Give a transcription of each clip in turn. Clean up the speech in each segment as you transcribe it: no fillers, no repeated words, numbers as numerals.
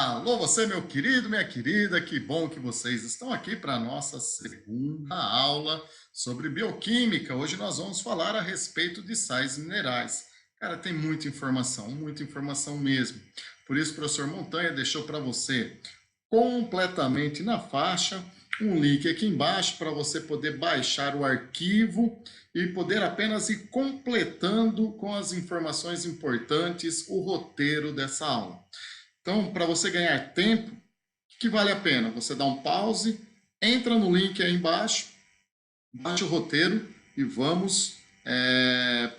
Alô, você, meu querido, minha querida, que bom que vocês estão aqui para a nossa segunda aula sobre bioquímica. Hoje nós vamos falar a respeito de sais minerais. Cara, tem muita informação mesmo. Por isso, o professor Montanha deixou para você completamente na faixa um link aqui embaixo para você poder baixar o arquivo e poder apenas ir completando com as informações importantes o roteiro dessa aula. Então, para você ganhar tempo, o que vale a pena? Você dá um pause, entra no link aí embaixo, baixa o roteiro e vamos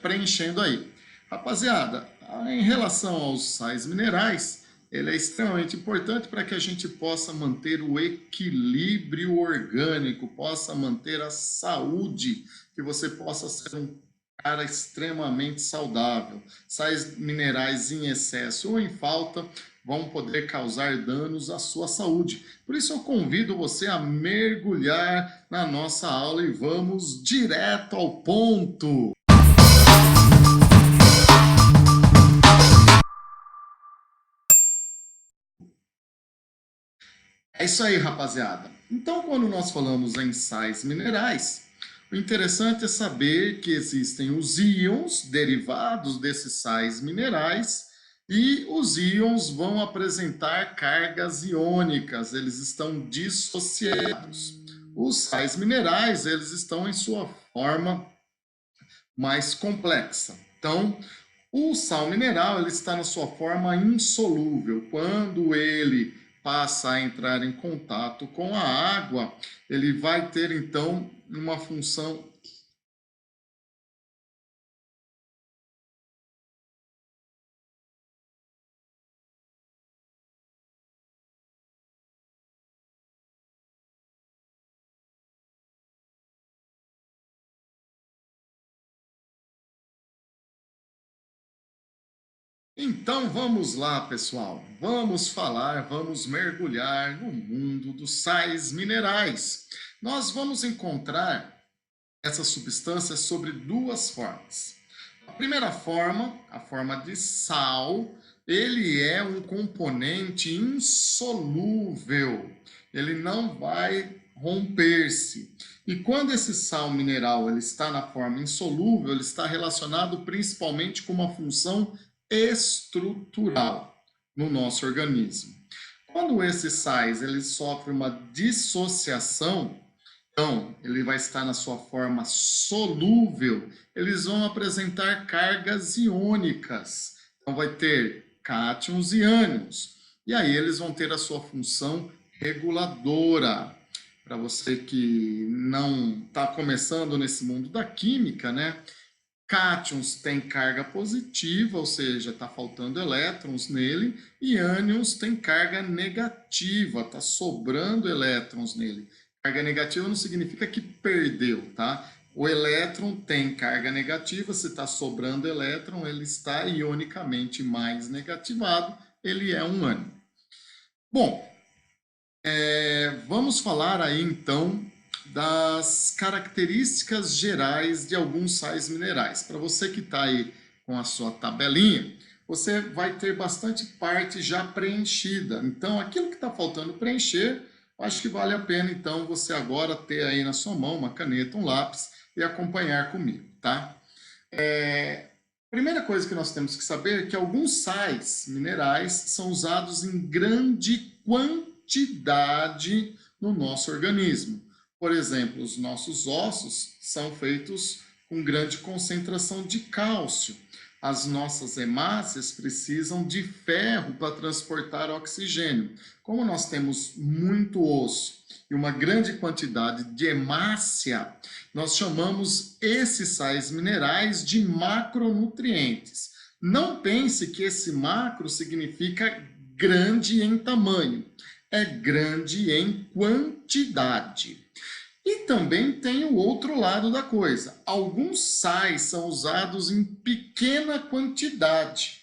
preenchendo aí. Rapaziada, em relação aos sais minerais, ele é extremamente importante para que a gente possa manter o equilíbrio orgânico, possa manter a saúde, que você possa ser um cara extremamente saudável. Sais minerais em excesso ou em falta vão poder causar danos à sua saúde. Por isso eu convido você a mergulhar na nossa aula e vamos direto ao ponto. É isso aí, rapaziada. Então, quando nós falamos em sais minerais, o interessante é saber que existem os íons derivados desses sais minerais e os íons vão apresentar cargas iônicas, eles estão dissociados. Os sais minerais, eles estão em sua forma mais complexa. Então, o sal mineral ele está na sua forma insolúvel. Quando ele passa a entrar em contato com a água, ele vai ter então uma função Então vamos lá, pessoal. Vamos falar, vamos mergulhar no mundo dos sais minerais. Nós vamos encontrar essas substâncias sobre duas formas. A primeira forma, a forma de sal, ele é um componente insolúvel. Ele não vai romper-se. E quando esse sal mineral ele está na forma insolúvel, ele está relacionado principalmente com uma função estrutural no nosso organismo. Quando esses sais ele sofre uma dissociação, então ele vai estar na sua forma solúvel, eles vão apresentar cargas iônicas. Então vai ter cátions e ânions. E aí eles vão ter a sua função reguladora. Para você que não está começando nesse mundo da química, né? Cátions tem carga positiva, ou seja, está faltando elétrons nele, e ânions tem carga negativa, está sobrando elétrons nele. Carga negativa não significa que perdeu, tá? O elétron tem carga negativa, se está sobrando elétron, ele está ionicamente mais negativado, ele é um ânion. Bom, vamos falar aí então das características gerais de alguns sais minerais. Para você que está aí com a sua tabelinha, você vai ter bastante parte já preenchida. Então, aquilo que está faltando preencher, acho que vale a pena então você agora ter aí na sua mão uma caneta, um lápis e acompanhar comigo, tá? Primeira coisa que nós temos que saber é que alguns sais minerais são usados em grande quantidade no nosso organismo. Por exemplo, os nossos ossos são feitos com grande concentração de cálcio. As nossas hemácias precisam de ferro para transportar oxigênio. Como nós temos muito osso e uma grande quantidade de hemácia, nós chamamos esses sais minerais de macronutrientes. Não pense que esse macro significa grande em tamanho, é grande em quantidade. E também tem o outro lado da coisa. Alguns sais são usados em pequena quantidade.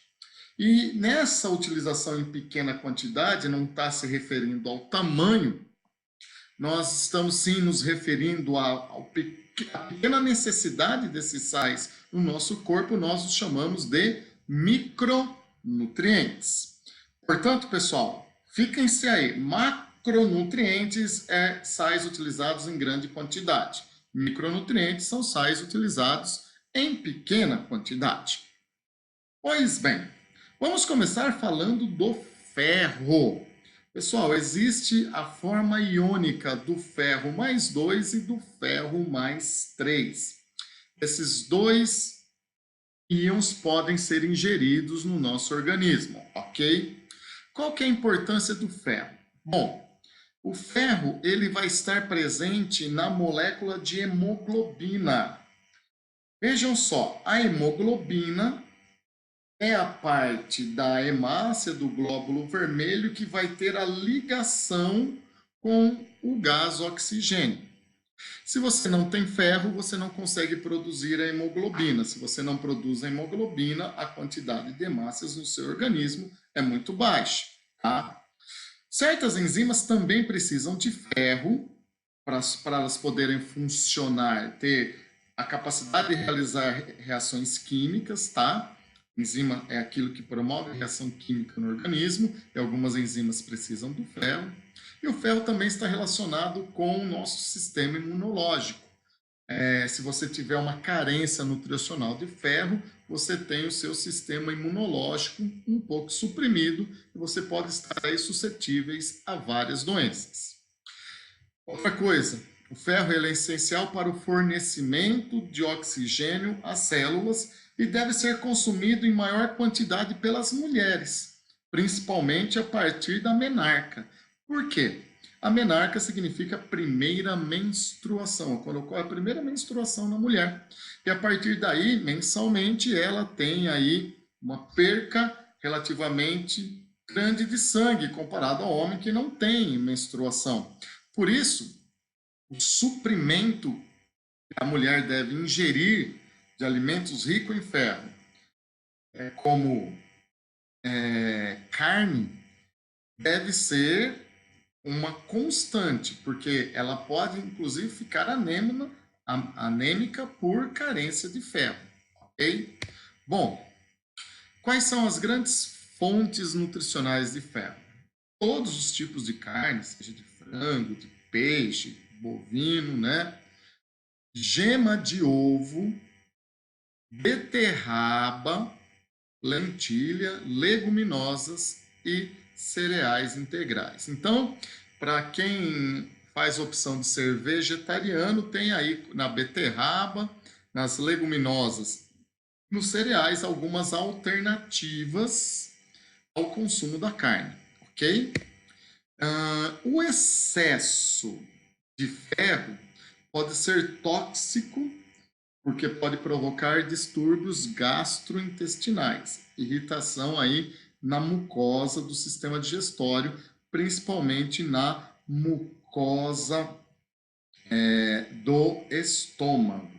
E nessa utilização em pequena quantidade, não está se referindo ao tamanho, nós estamos sim nos referindo à pequena necessidade desses sais no nosso corpo, nós os chamamos de micronutrientes. Portanto, pessoal, Fiquem-se aí, macronutrientes é sais utilizados em grande quantidade. Micronutrientes são sais utilizados em pequena quantidade. Pois bem, vamos começar falando do ferro. Pessoal, existe a forma iônica do ferro mais 2 e do ferro mais 3. Esses dois íons podem ser ingeridos no nosso organismo, ok? Qual que é a importância do ferro? Bom, o ferro ele vai estar presente na molécula de hemoglobina. Vejam só, a hemoglobina é a parte da hemácia do glóbulo vermelho que vai ter a ligação com o gás oxigênio. Se você não tem ferro, você não consegue produzir a hemoglobina. Se você não produz a hemoglobina, a quantidade de hemácias no seu organismo é muito baixa, tá? Certas enzimas também precisam de ferro para elas poderem funcionar, ter a capacidade de realizar reações químicas, tá? Enzima é aquilo que promove a reação química no organismo, e algumas enzimas precisam do ferro. E o ferro também está relacionado com o nosso sistema imunológico. Se você tiver uma carência nutricional de ferro, você tem o seu sistema imunológico um pouco suprimido e você pode estar aí suscetíveis a várias doenças. Outra coisa, o ferro ele é essencial para o fornecimento de oxigênio às células e deve ser consumido em maior quantidade pelas mulheres, principalmente a partir da menarca. Por quê? A menarca significa primeira menstruação, quando ocorre a primeira menstruação na mulher. E a partir daí, mensalmente, ela tem aí uma perca relativamente grande de sangue comparado ao homem que não tem menstruação. Por isso, o suprimento que a mulher deve ingerir de alimentos ricos em ferro, como carne, deve ser uma constante, porque ela pode, inclusive, ficar anêmica por carência de ferro, ok? Bom, quais são as grandes fontes nutricionais de ferro? Todos os tipos de carne, seja de frango, de peixe, bovino, né? Gema de ovo, beterraba, lentilha, leguminosas e cereais integrais. Então, para quem faz a opção de ser vegetariano, tem aí na beterraba, nas leguminosas, nos cereais, algumas alternativas ao consumo da carne, ok? O excesso de ferro pode ser tóxico porque pode provocar distúrbios gastrointestinais, irritação aí na mucosa do sistema digestório, principalmente na mucosa do estômago.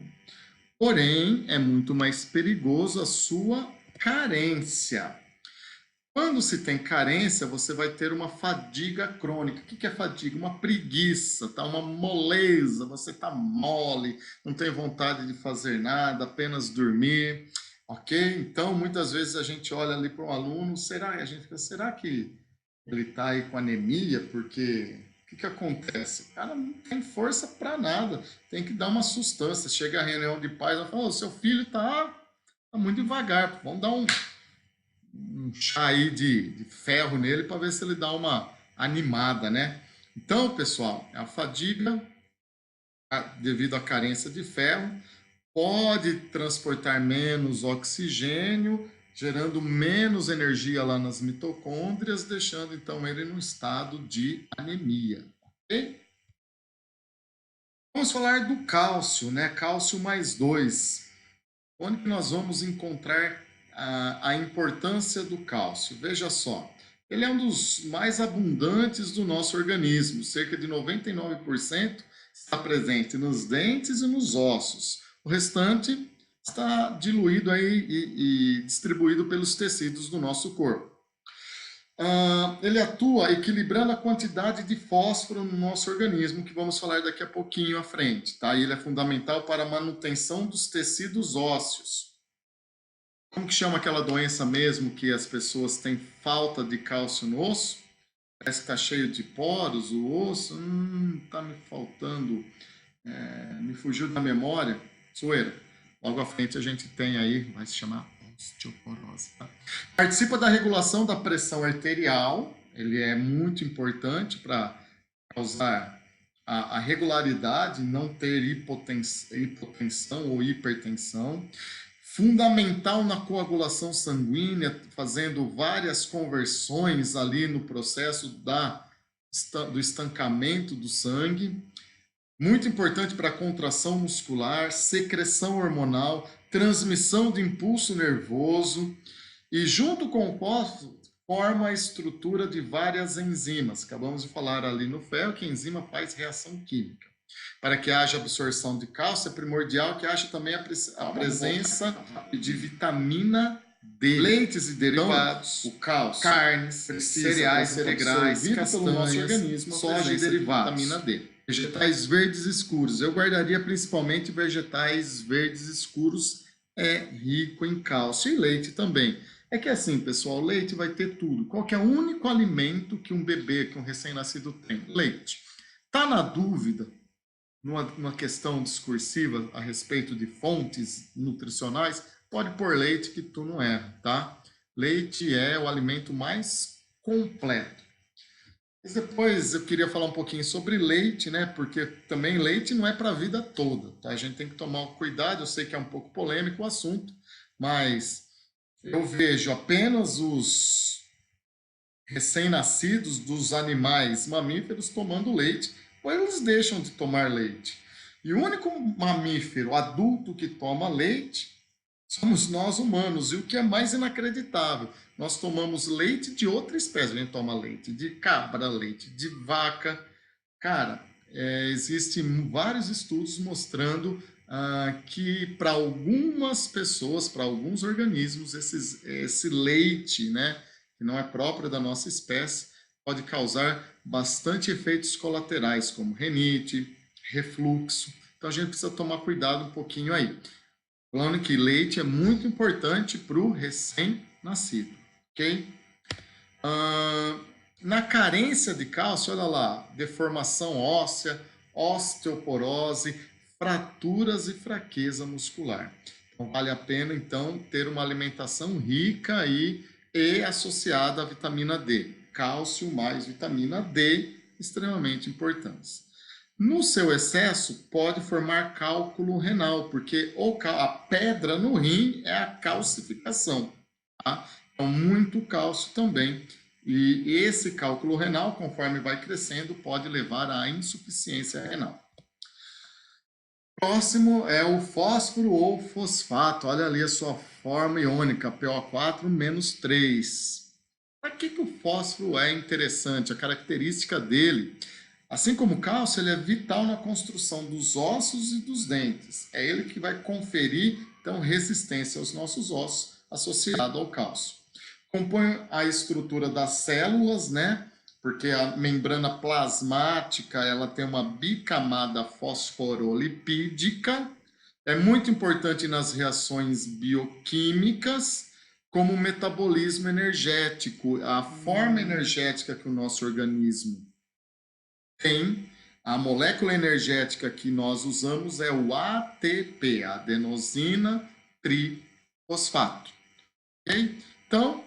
Porém, é muito mais perigoso a sua carência. Quando se tem carência, você vai ter uma fadiga crônica. O que é fadiga? Uma preguiça, tá? Uma moleza, você tá mole, não tem vontade de fazer nada, apenas dormir, ok? Então, muitas vezes a gente olha ali para um aluno, será que ele está aí com anemia? Porque o que acontece? O cara não tem força para nada, tem que dar uma sustância. Chega a reunião de pais, ela fala, seu filho tá muito devagar, vamos dar um chá aí de ferro nele para ver se ele dá uma animada, né? Então, pessoal, a fadiga, devido à carência de ferro, pode transportar menos oxigênio, gerando menos energia lá nas mitocôndrias, deixando então ele num estado de anemia, ok? Vamos falar do cálcio, né? Cálcio mais 2. Onde que nós vamos encontrar a importância do cálcio? Veja só, ele é um dos mais abundantes do nosso organismo, cerca de 99% está presente nos dentes e nos ossos. O restante está diluído aí e distribuído pelos tecidos do nosso corpo. Ele atua equilibrando a quantidade de fósforo no nosso organismo, que vamos falar daqui a pouquinho à frente, tá? E ele é fundamental para a manutenção dos tecidos ósseos. Como que chama aquela doença mesmo que as pessoas têm falta de cálcio no osso? parece que está cheio de poros, o osso, tá me faltando, me fugiu da memória, zoeira. Logo à frente a gente tem aí, vai se chamar osteoporose. Tá? Participa da regulação da pressão arterial, ele é muito importante para causar a regularidade, não ter hipotensão ou hipertensão. Fundamental na coagulação sanguínea, fazendo várias conversões ali no processo do estancamento do sangue. Muito importante para a contração muscular, secreção hormonal, transmissão de impulso nervoso e junto com o fósforo forma a estrutura de várias enzimas. Acabamos de falar ali no ferro que a enzima faz reação química. Para que haja absorção de cálcio, é primordial que haja também a presença de vitamina D. Leites e derivados, o cálcio, carnes, cereais, cereais, castanhas, soja e derivados, vitamina D. Vegetais verdes escuros. Eu guardaria principalmente vegetais verdes escuros, é rico em cálcio, e leite também. É que assim, pessoal, leite vai ter tudo. Qual que é o único alimento que um bebê, que um recém-nascido tem? Leite. Tá na dúvida, numa questão discursiva a respeito de fontes nutricionais, pode pôr leite que tu não erra, tá? Leite é o alimento mais completo. Mas depois eu queria falar um pouquinho sobre leite, né? Porque também leite não é para a vida toda, tá? A gente tem que tomar cuidado, eu sei que é um pouco polêmico o assunto, mas eu vejo apenas os recém-nascidos dos animais mamíferos tomando leite, ou eles deixam de tomar leite. E o único mamífero adulto que toma leite somos nós humanos, e o que é mais inacreditável, nós tomamos leite de outra espécie, a gente toma leite de cabra, leite de vaca. Cara, existem vários estudos mostrando que para algumas pessoas, para alguns organismos, esse leite, né, que não é próprio da nossa espécie, pode causar bastante efeitos colaterais, como rinite, refluxo. Então a gente precisa tomar cuidado um pouquinho aí. Falando que leite é muito importante para o recém-nascido, ok? Na carência de cálcio, olha lá, deformação óssea, osteoporose, fraturas e fraqueza muscular. Então, vale a pena, então, ter uma alimentação rica e associada à vitamina D. Cálcio mais vitamina D, extremamente importantes. No seu excesso, pode formar cálculo renal, porque a pedra no rim é a calcificação. Tá? Então, muito cálcio também. E esse cálculo renal, conforme vai crescendo, pode levar à insuficiência renal. Próximo é o fósforo ou fosfato. Olha ali a sua forma iônica, PO4-3. Para que o fósforo é interessante? A característica dele, assim como o cálcio, ele é vital na construção dos ossos e dos dentes. É ele que vai conferir, então, resistência aos nossos ossos associado ao cálcio. Compõe a estrutura das células, né? Porque a membrana plasmática, ela tem uma bicamada fosforolipídica. É muito importante nas reações bioquímicas, como o metabolismo energético, a forma energética que o nosso organismo tem. A molécula energética que nós usamos é o ATP, adenosina trifosfato. Ok? Então,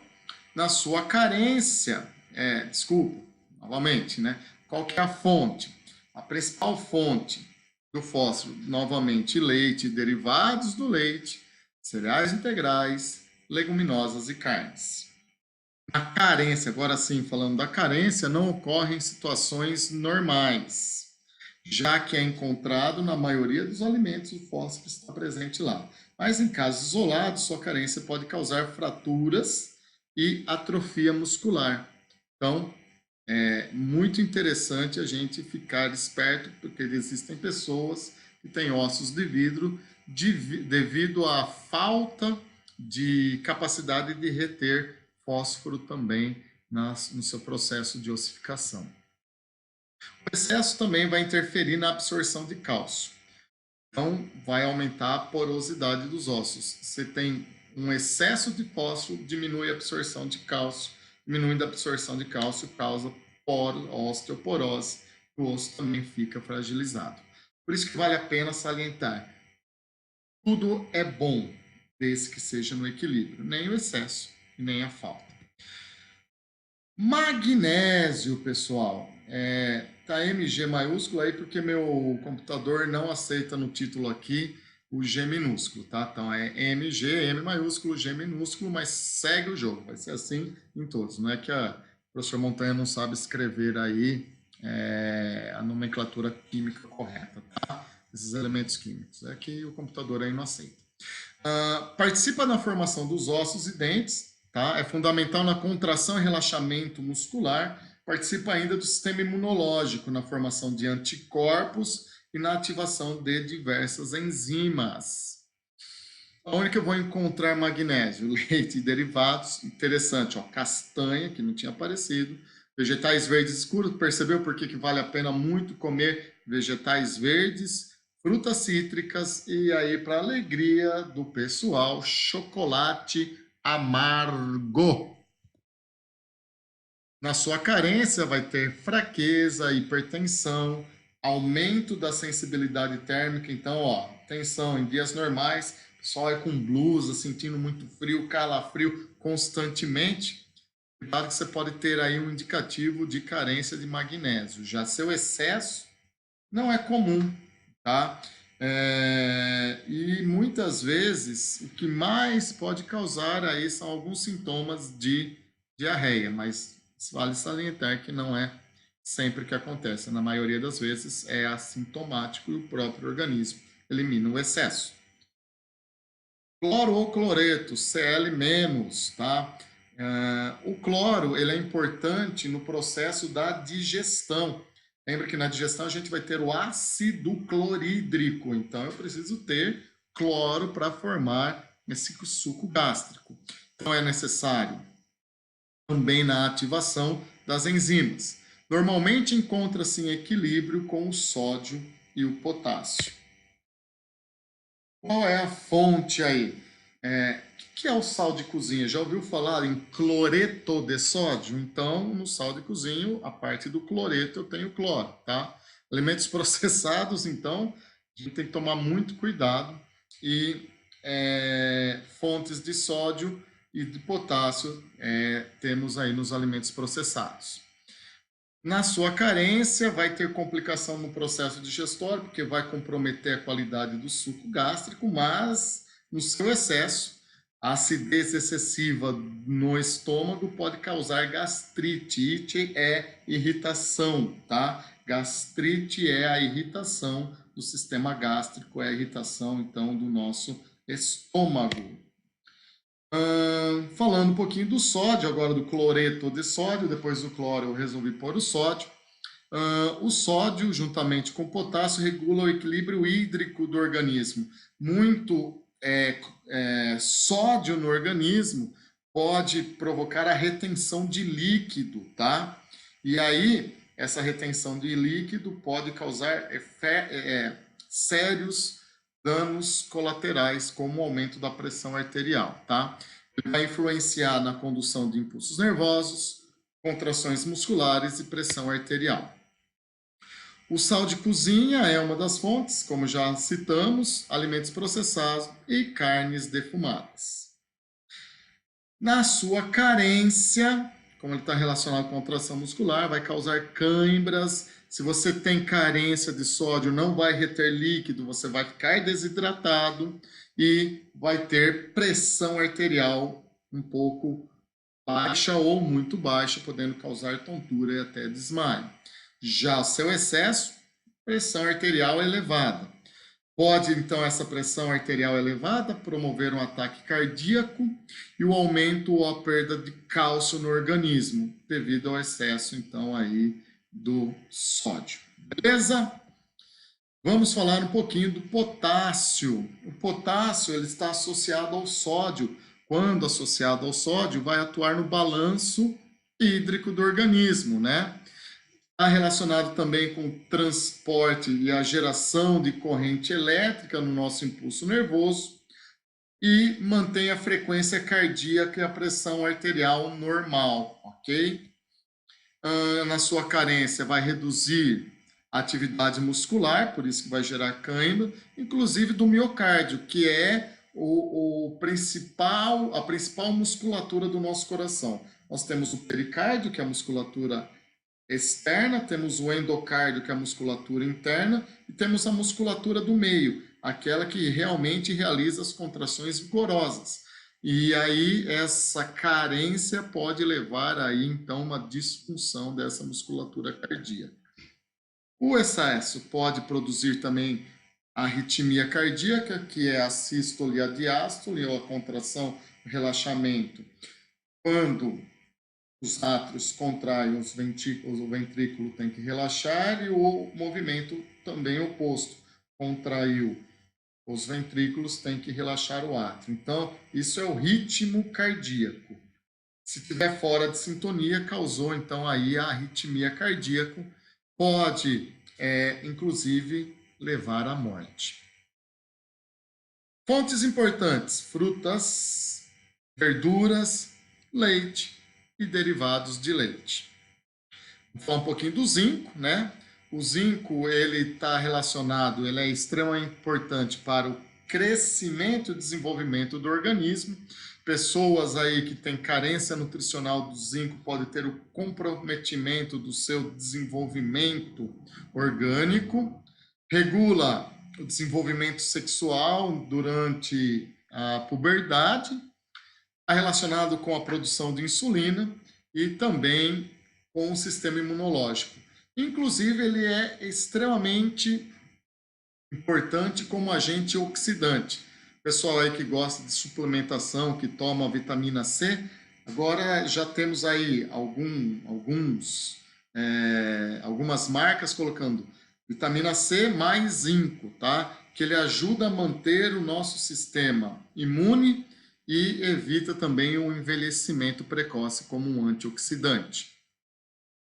na sua carência, novamente, né? Qual que é a fonte? A principal fonte do fósforo, novamente, leite, derivados do leite, cereais integrais, leguminosas e carnes. A carência, agora sim, falando da carência, não ocorre em situações normais, já que é encontrado na maioria dos alimentos, o fósforo está presente lá. Mas em casos isolados, sua carência pode causar fraturas e atrofia muscular. Então, é muito interessante a gente ficar esperto, porque existem pessoas que têm ossos de vidro devido à falta de capacidade de reter fósforo também no seu processo de ossificação. O excesso também vai interferir na absorção de cálcio. Então, vai aumentar a porosidade dos ossos. Você tem um excesso de fósforo, diminui a absorção de cálcio. Diminuindo a absorção de cálcio, causa osteoporose, o osso também fica fragilizado. Por isso que vale a pena salientar. Tudo é bom, desde que seja no equilíbrio, nem o excesso e nem a falta. Magnésio, pessoal. Tá MG maiúsculo aí porque meu computador não aceita no título aqui o G minúsculo, tá? Então é MG, M maiúsculo, G minúsculo, mas segue o jogo. Vai ser assim em todos. Não é que a professora Montanha não sabe escrever aí a nomenclatura química correta, tá? Esses elementos químicos. É que o computador aí não aceita. Participa na formação dos ossos e dentes, tá? É fundamental na contração e relaxamento muscular. Participa ainda do sistema imunológico, na formação de anticorpos e na ativação de diversas enzimas. Onde que eu vou encontrar magnésio? Leite e derivados. Interessante, ó, castanha, que não tinha aparecido. Vegetais verdes escuros. Percebeu por que vale a pena muito comer vegetais verdes? Frutas cítricas e aí, para alegria do pessoal, chocolate amargo. Na sua carência vai ter fraqueza, hipertensão, aumento da sensibilidade térmica. Então, ó, tensão em dias normais, o pessoal é com blusa, sentindo muito frio, calafrio constantemente. Cuidado que você pode ter aí um indicativo de carência de magnésio. Já seu excesso não é comum, tá? E muitas vezes o que mais pode causar aí são alguns sintomas de diarreia, mas vale salientar que não é sempre que acontece. Na maioria das vezes é assintomático e o próprio organismo elimina o excesso. Cloro ou cloreto, Cl-, tá? O cloro ele é importante no processo da digestão. Lembra que na digestão a gente vai ter o ácido clorídrico, então eu preciso ter cloro para formar esse suco gástrico. Então é necessário também na ativação das enzimas. Normalmente encontra-se em equilíbrio com o sódio e o potássio. Qual é a fonte aí? O que é o sal de cozinha? Já ouviu falar em cloreto de sódio? Então, no sal de cozinha, a parte do cloreto eu tenho cloro, tá? Alimentos processados, então, a gente tem que tomar muito cuidado. E fontes de sódio e de potássio temos aí nos alimentos processados. Na sua carência, vai ter complicação no processo digestório, porque vai comprometer a qualidade do suco gástrico, mas no seu excesso, a acidez excessiva no estômago pode causar gastrite. Ite é irritação, tá? Gastrite é a irritação do sistema gástrico, é a irritação, então, do nosso estômago. Falando um pouquinho do sódio, agora do cloreto de sódio, depois do cloro eu resolvi pôr o sódio. O sódio, juntamente com o potássio, regula o equilíbrio hídrico do organismo. Muito sódio no organismo pode provocar a retenção de líquido, tá? E aí, essa retenção de líquido pode causar sérios danos colaterais, como o aumento da pressão arterial, tá? Ele vai influenciar na condução de impulsos nervosos, contrações musculares e pressão arterial. O sal de cozinha é uma das fontes, como já citamos, alimentos processados e carnes defumadas. Na sua carência, como ele está relacionado com contração muscular, vai causar câimbras. Se você tem carência de sódio, não vai reter líquido, você vai ficar desidratado e vai ter pressão arterial um pouco baixa ou muito baixa, podendo causar tontura e até desmaio. Já seu excesso, pressão arterial elevada. Pode, então, essa pressão arterial elevada promover um ataque cardíaco e o aumento ou a perda de cálcio no organismo, devido ao excesso, então, aí do sódio. Beleza? Vamos falar um pouquinho do potássio. O potássio ele está associado ao sódio. Quando associado ao sódio, vai atuar no balanço hídrico do organismo, né? Está relacionado também com o transporte e a geração de corrente elétrica no nosso impulso nervoso e mantém a frequência cardíaca e a pressão arterial normal, ok? Na sua carência, vai reduzir a atividade muscular, por isso que vai gerar cãibra, inclusive do miocárdio, que é a principal musculatura do nosso coração. Nós temos o pericárdio, que é a musculatura externa, temos o endocárdio, que é a musculatura interna, e temos a musculatura do meio, aquela que realmente realiza as contrações vigorosas. E aí essa carência pode levar aí então uma disfunção dessa musculatura cardíaca. O excesso pode produzir também a arritmia cardíaca, que é a sístole e a diástole, ou a contração, o relaxamento, quando os átrios contraem os ventrículos, o ventrículo tem que relaxar, e o movimento também oposto, contraiu os ventrículos, tem que relaxar o átrio. Então, isso é o ritmo cardíaco. Se estiver fora de sintonia, causou então aí a arritmia cardíaca, pode inclusive levar à morte. Fontes importantes: frutas, verduras, leite e derivados de leite. Vou falar um pouquinho do zinco, né? O zinco, ele está relacionado, ele é extremamente importante para o crescimento e desenvolvimento do organismo. Pessoas aí que têm carência nutricional do zinco podem ter o comprometimento do seu desenvolvimento orgânico. Regula o desenvolvimento sexual durante a puberdade. Está relacionado com a produção de insulina e também com o sistema imunológico. Inclusive, ele é extremamente importante como agente oxidante. Pessoal aí que gosta de suplementação, que toma vitamina C, agora já temos aí algumas marcas colocando vitamina C mais zinco, tá? Que ele ajuda a manter o nosso sistema imune e evita também o envelhecimento precoce como um antioxidante.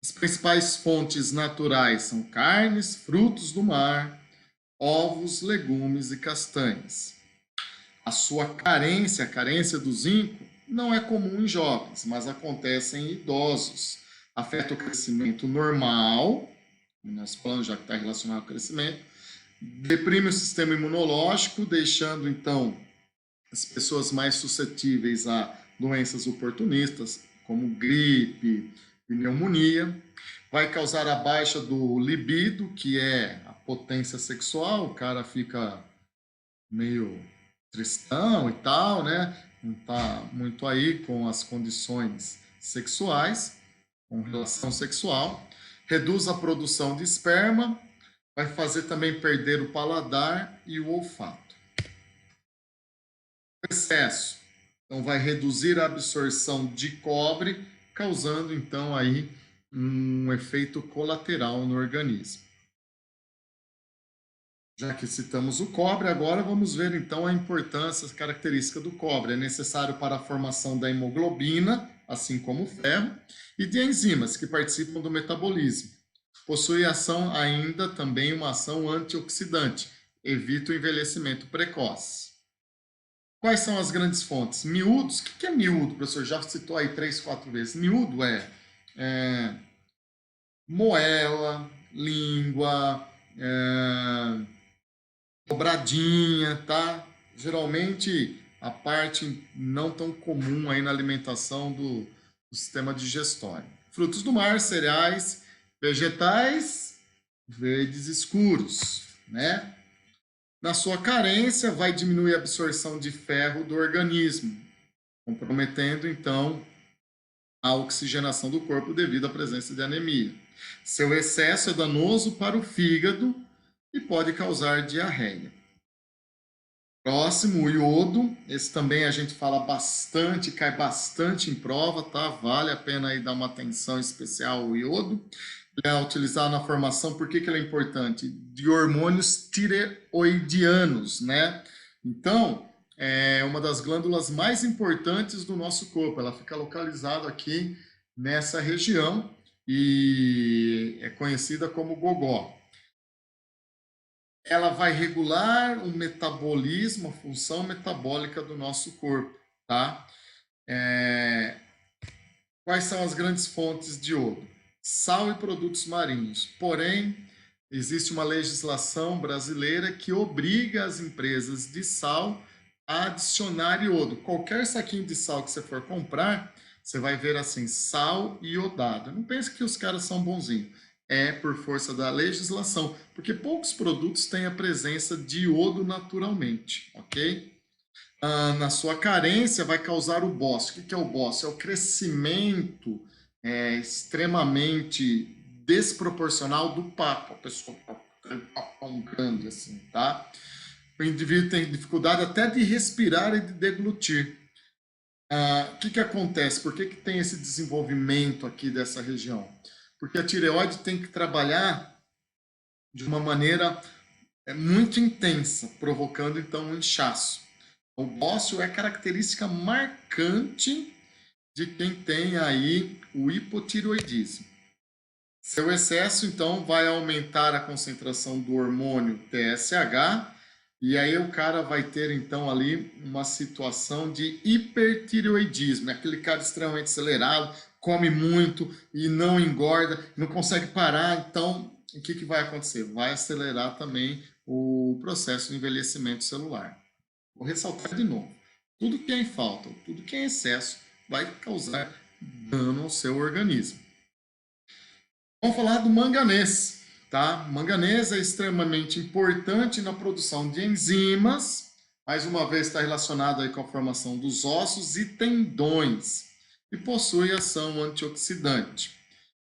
As principais fontes naturais são carnes, frutos do mar, ovos, legumes e castanhas. A sua carência, a carência do zinco, não é comum em jovens, mas acontece em idosos. Afeta o crescimento normal, nós falamos já que está relacionado ao crescimento, deprime o sistema imunológico, deixando então as pessoas mais suscetíveis a doenças oportunistas, como gripe, pneumonia. Vai causar a baixa do libido, que é a potência sexual, o cara fica meio tristão e tal, né? Não está muito aí com as condições sexuais, com relação sexual. Reduz a produção de esperma, vai fazer também perder o paladar e o olfato. O excesso, então, vai reduzir a absorção de cobre, causando então aí um efeito colateral no organismo. Já que citamos o cobre, agora vamos ver então a importância, a característica do cobre. É necessário para a formação da hemoglobina, assim como o ferro, e de enzimas que participam do metabolismo. Possui ação ainda também uma ação antioxidante, evita o envelhecimento precoce. Quais são as grandes fontes? Miúdos. O que é miúdo, professor? Já citou aí 3, 4 vezes. Miúdo é moela, língua, dobradinha, tá? Geralmente a parte não tão comum aí na alimentação do sistema digestório. Frutos do mar, cereais, vegetais, verdes escuros, né? Na sua carência, vai diminuir a absorção de ferro do organismo, comprometendo, então, a oxigenação do corpo devido à presença de anemia. Seu excesso é danoso para o fígado e pode causar diarreia. Próximo, o iodo. Esse também a gente fala bastante, cai bastante em prova, tá? Vale a pena aí dar uma atenção especial ao iodo. Ele é utilizado na formação, por que ele é importante? De hormônios tireoidianos, né? Então, é uma das glândulas mais importantes do nosso corpo. Ela fica localizada aqui nessa região e é conhecida como gogó. Ela vai regular o metabolismo, a função metabólica do nosso corpo, tá? Quais são as grandes fontes de iodo? sal e produtos marinhos. Porém, existe uma legislação brasileira que obriga as empresas de sal a adicionar iodo. Qualquer saquinho de sal que você for comprar, você vai ver assim, sal iodado. Não pense que os caras são bonzinhos. É por força da legislação, porque poucos produtos têm a presença de iodo naturalmente, ok? Na sua carência vai causar o BOS. O que é o BOS? É o crescimento extremamente desproporcional do papo. A pessoa está papão grande assim, tá? O indivíduo tem dificuldade até de respirar e de deglutir. O que acontece? Por que tem esse desenvolvimento aqui dessa região? Porque a tireoide tem que trabalhar de uma maneira muito intensa, provocando então um inchaço. O bócio é característica marcante de quem tem aí o hipotireoidismo. Seu excesso, então, vai aumentar a concentração do hormônio TSH, e aí o cara vai ter, então, ali uma situação de hipertireoidismo. É aquele cara extremamente acelerado, come muito e não engorda, não consegue parar. Então, o que vai acontecer? Vai acelerar também o processo de envelhecimento celular. Vou ressaltar de novo. Tudo que é em falta, tudo que é em excesso, vai causar dano ao seu organismo. Vamos falar do manganês, tá? O manganês é extremamente importante na produção de enzimas, mais uma vez está relacionado aí com a formação dos ossos e tendões, e possui ação antioxidante.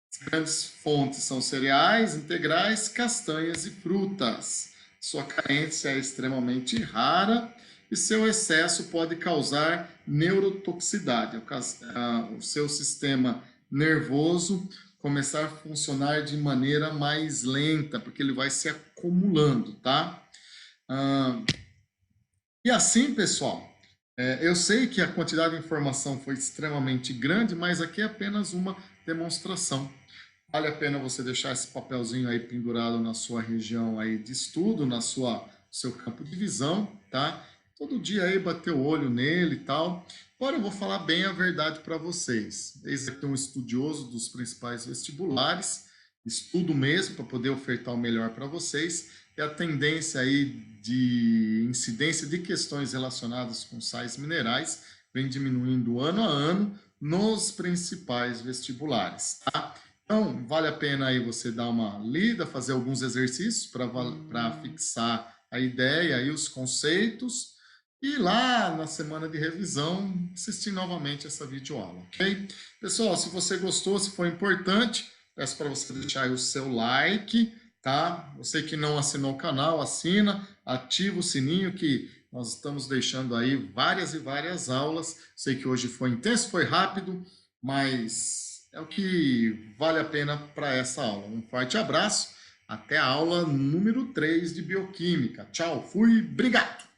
As grandes fontes são cereais, integrais, castanhas e frutas. Sua carência é extremamente rara e seu excesso pode causar neurotoxicidade, o seu sistema nervoso começar a funcionar de maneira mais lenta, porque ele vai se acumulando, tá? E assim, pessoal, eu sei que a quantidade de informação foi extremamente grande, mas aqui é apenas uma demonstração. Vale a pena você deixar esse papelzinho aí pendurado na sua região aí de estudo, seu campo de visão, tá? Todo dia aí bater o olho nele e tal. Agora eu vou falar bem a verdade para vocês. Desde que um estudioso dos principais vestibulares, estudo mesmo para poder ofertar o melhor para vocês, e a tendência aí de incidência de questões relacionadas com sais minerais vem diminuindo ano a ano nos principais vestibulares, tá? Então, vale a pena aí você dar uma lida, fazer alguns exercícios para fixar a ideia e os conceitos. E lá na semana de revisão, assistir novamente essa videoaula, ok? Pessoal, se você gostou, se foi importante, peço para você deixar aí o seu like, tá? Você que não assinou o canal, assina, ativa o sininho que nós estamos deixando aí várias e várias aulas. Sei que hoje foi intenso, foi rápido, mas é o que vale a pena para essa aula. Um forte abraço, até a aula número 3 de Bioquímica. Tchau, fui, obrigado!